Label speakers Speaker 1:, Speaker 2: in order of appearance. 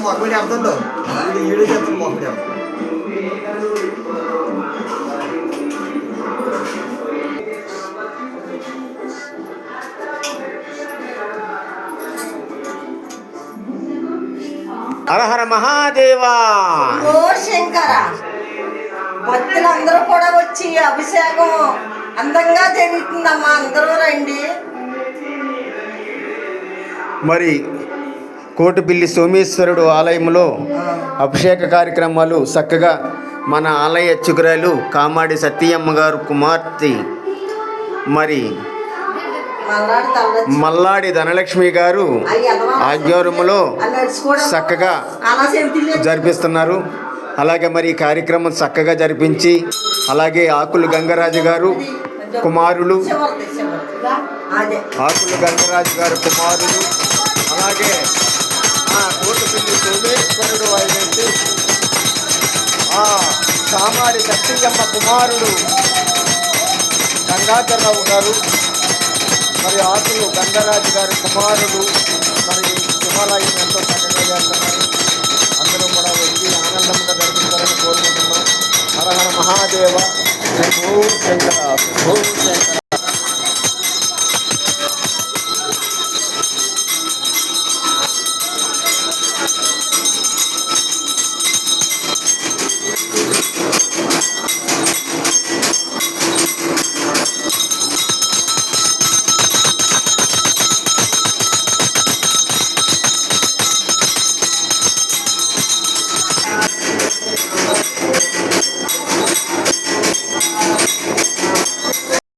Speaker 1: మొక్కడి అర్థంలో ఈడు చేస్తాను మొక్కడి
Speaker 2: హరహర మహాదేవా.
Speaker 3: ఓ శంకర, భక్తులందరూ కూడా వచ్చి అభిషేకం అందంగా జరుగుతుందమ్మా, అందరూ రండి.
Speaker 2: మరి కోటిపిల్లి సోమేశ్వరుడు ఆలయంలో అభిషేక కార్యక్రమాలు చక్కగా మన ఆలయ అర్చకురాలు కామాడి సత్యమ్మ గారు కుమార్తె మరి మల్లాడి ధనలక్ష్మి గారు ఆధ్వర్యంలో చక్కగా జరిపిస్తున్నారు. అలాగే మరి ఈ కార్యక్రమం చక్కగా జరిపించి అలాగే ఆకులు గంగరాజు గారు కుమారులు, ఆకులు గంగరాజు గారు కుమారులు, అలాగే కోటిపిల్లి సోమేశ్వరుడు అయినట్టు కామాడి సత్యమ్మ కుమారుడు గంగాధరరావు గారు, మరి ఆకులు గంగరాజు గారి కుమారుడు మరి శివాలయం ఎంతో చక్కగా చేస్తున్నారు. అందరూ కూడా వచ్చి ఆనందంగా జరుపుతారని కోరుకుంటున్నాం. హర హర మహాదేవ. శంకర.